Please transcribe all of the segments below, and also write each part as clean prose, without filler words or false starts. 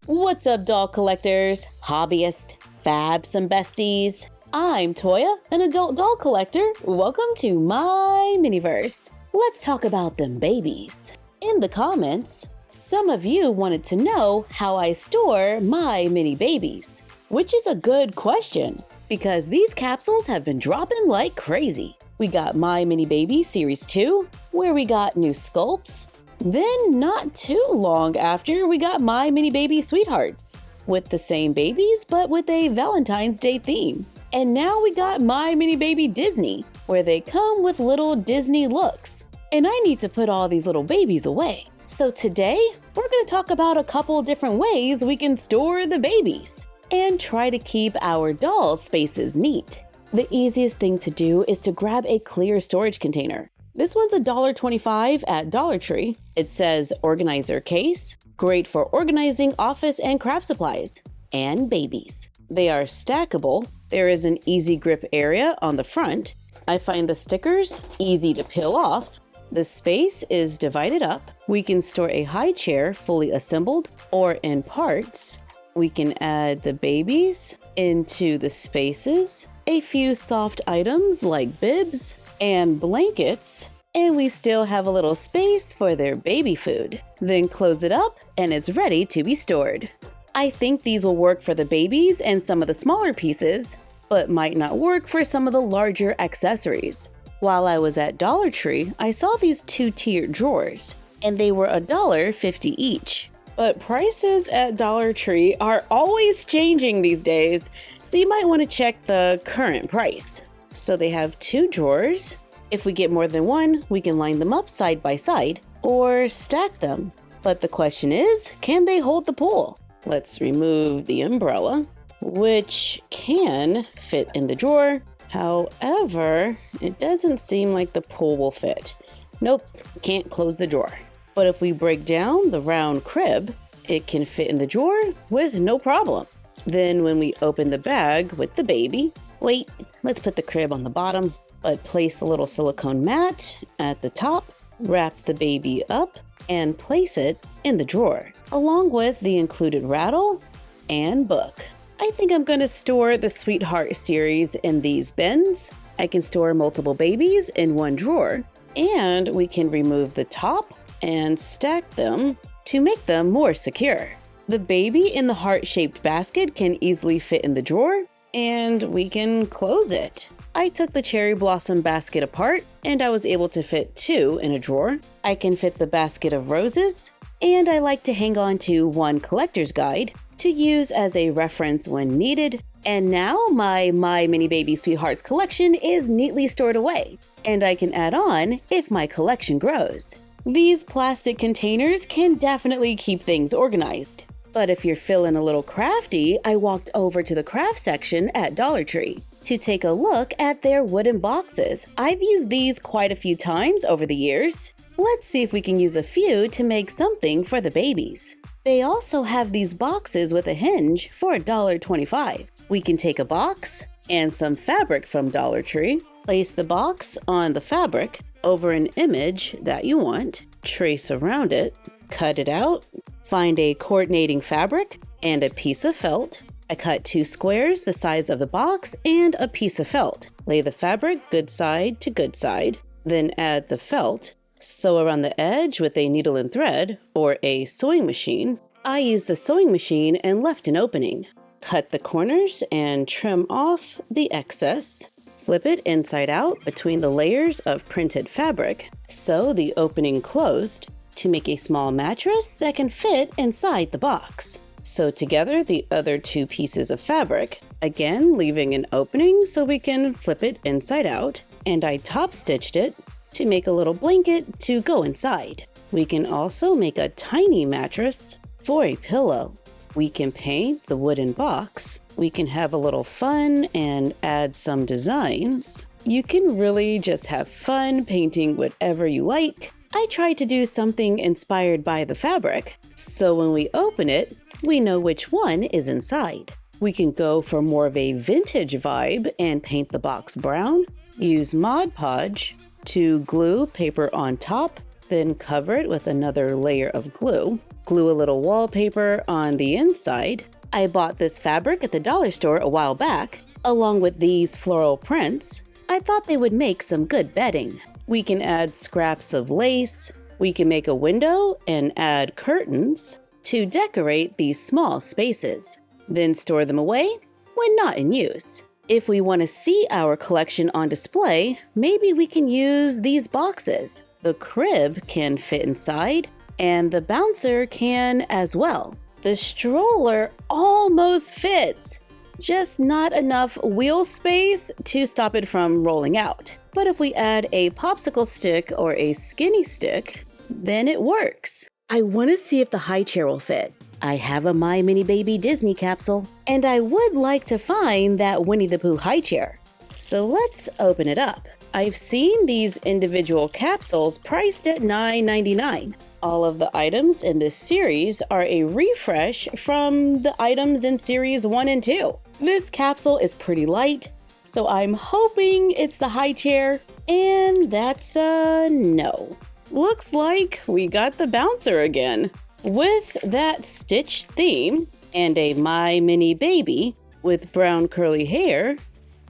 What's up, doll collectors, hobbyists, fabs, and besties? I'm Toya, an adult doll collector. Welcome to my miniverse. Let's talk about them babies. In the comments, some of you wanted to know how I store my mini babies, which is a good question because these capsules have been dropping like crazy. We got My Mini Baby Series 2, where we got new sculpts. Then, not too long after, we got My Mini Baby Sweethearts, with the same babies but with a Valentine's Day theme. And now we got My Mini Baby Disney, where they come with little Disney looks. And I need to put all these little babies away. So today, we're going to talk about a couple different ways we can store the babies and try to keep our doll spaces neat. The easiest thing to do is to grab a clear storage container. This one's $1.25 at Dollar Tree. It says organizer case, great for organizing office and craft supplies, and babies. They are stackable. There is an easy grip area on the front. I find the stickers easy to peel off. The space is divided up. We can store a high chair fully assembled or in parts. We can add the babies into the spaces, a few soft items like bibs and blankets, and we still have a little space for their baby food. Then close it up and it's ready to be stored. I think these will work for the babies and some of the smaller pieces, but might not work for some of the larger accessories. While I was at Dollar Tree, I saw these two-tiered drawers, and they were $1.50 each. But prices at Dollar Tree are always changing these days, so you might want to check the current price. So they have two drawers. If we get more than one, we can line them up side by side or stack them. But the question is, can they hold the pool? Let's remove the umbrella, which can fit in the drawer. However, it doesn't seem like the pool will fit. Nope, can't close the drawer. But if we break down the round crib, it can fit in the drawer with no problem. Then when we open the bag with the baby, let's put the crib on the bottom, but place the little silicone mat at the top, wrap the baby up, and place it in the drawer, along with the included rattle and book. I think I'm going to store the Sweetheart series in these bins. I can store multiple babies in one drawer, and we can remove the top and stack them to make them more secure. The baby in the heart-shaped basket can easily fit in the drawer, and we can close it. I took the cherry blossom basket apart, and I was able to fit two in a drawer. I can fit the basket of roses, and I like to hang on to one collector's guide to use as a reference when needed. And now my Mini Baby Sweethearts collection is neatly stored away, and I can add on if my collection grows. These plastic containers can definitely keep things organized. But if you're feeling a little crafty, I walked over to the craft section at Dollar Tree to take a look at their wooden boxes. I've used these quite a few times over the years. Let's see if we can use a few to make something for the babies. They also have these boxes with a hinge for $1.25. We can take a box and some fabric from Dollar Tree, place the box on the fabric over an image that you want, trace around it, cut it out, find a coordinating fabric and a piece of felt. I cut two squares the size of the box and a piece of felt. Lay the fabric good side to good side, then add the felt. Sew around the edge with a needle and thread or a sewing machine. I used the sewing machine and left an opening. Cut the corners and trim off the excess. Flip it inside out between the layers of printed fabric. Sew the opening closed to make a small mattress that can fit inside the box. Sew together the other two pieces of fabric, again leaving an opening so we can flip it inside out, and I top stitched it to make a little blanket to go inside. We can also make a tiny mattress for a pillow. We can paint the wooden box. We can have a little fun and add some designs. You can really just have fun painting whatever you like. I tried to do something inspired by the fabric, so when we open it, we know which one is inside. We can go for more of a vintage vibe and paint the box brown. Use Mod Podge to glue paper on top Then cover it with another layer of glue. Glue a little wallpaper on the inside. I bought this fabric at the dollar store a while back, along with these floral prints. I thought they would make some good bedding. We can add scraps of lace. We can make a window and add curtains to decorate these small spaces. Then store them away when not in use. If we want to see our collection on display, maybe we can use these boxes. The crib can fit inside, and the bouncer can as well. The stroller almost fits, just not enough wheel space to stop it from rolling out. But if we add a popsicle stick or a skinny stick, then it works. I want to see if the high chair will fit. I have a My Mini Baby Disney capsule, and I would like to find that Winnie the Pooh high chair. So let's open it up. I've seen these individual capsules priced at $9.99. All of the items in this series are a refresh from the items in series 1 and 2. This capsule is pretty light, so I'm hoping it's the high chair, and that's a no. Looks like we got the bouncer again. With that Stitch theme and a My Mini Baby with brown curly hair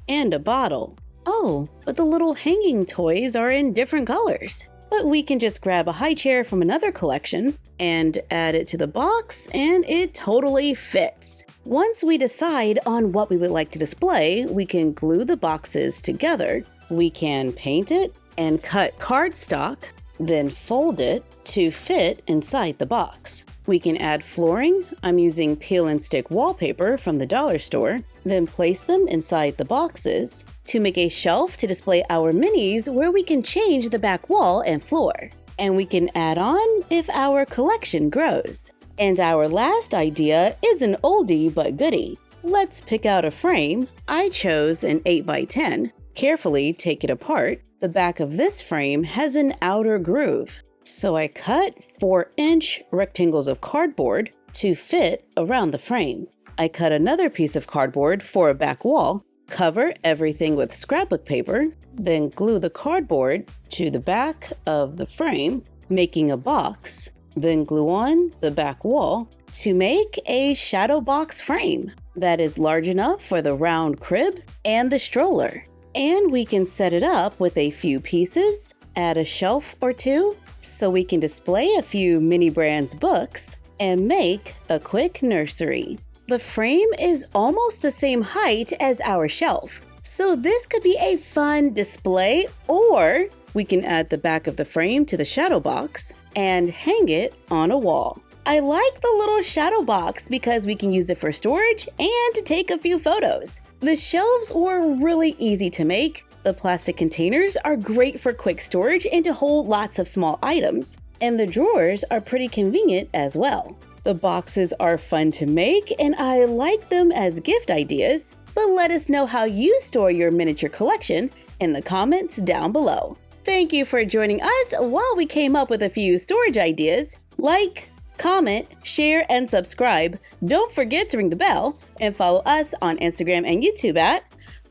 and a bottle. Oh, but the little hanging toys are in different colors. But we can just grab a high chair from another collection and add it to the box, and it totally fits. Once we decide on what we would like to display, we can glue the boxes together. We can paint it and cut cardstock, then fold it to fit inside the box. We can add flooring. I'm using peel and stick wallpaper from the dollar store, then place them inside the boxes to make a shelf to display our minis where we can change the back wall and floor. And we can add on if our collection grows. And our last idea is an oldie but goodie. Let's pick out a frame. I chose an 8x10. Carefully take it apart. The back of this frame has an outer groove, so I cut 4-inch rectangles of cardboard to fit around the frame. I cut another piece of cardboard for a back wall, cover everything with scrapbook paper, then glue the cardboard to the back of the frame, making a box, then glue on the back wall to make a shadow box frame that is large enough for the round crib and the stroller. And we can set it up with a few pieces, add a shelf or two, so we can display a few Mini Brands books and make a quick nursery. The frame is almost the same height as our shelf, so this could be a fun display, or we can add the back of the frame to the shadow box and hang it on a wall. I like the little shadow box because we can use it for storage and to take a few photos. The shelves were really easy to make. The plastic containers are great for quick storage and to hold lots of small items. And the drawers are pretty convenient as well. The boxes are fun to make and I like them as gift ideas, but let us know how you store your miniature collection in the comments down below. Thank you for joining us while we came up with a few storage ideas. Like, comment, share, and subscribe. Don't forget to ring the bell and follow us on Instagram and YouTube at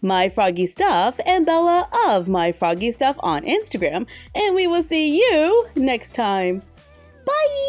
MyFroggyStuff and Bella of MyFroggyStuff on Instagram. And we will see you next time. Bye!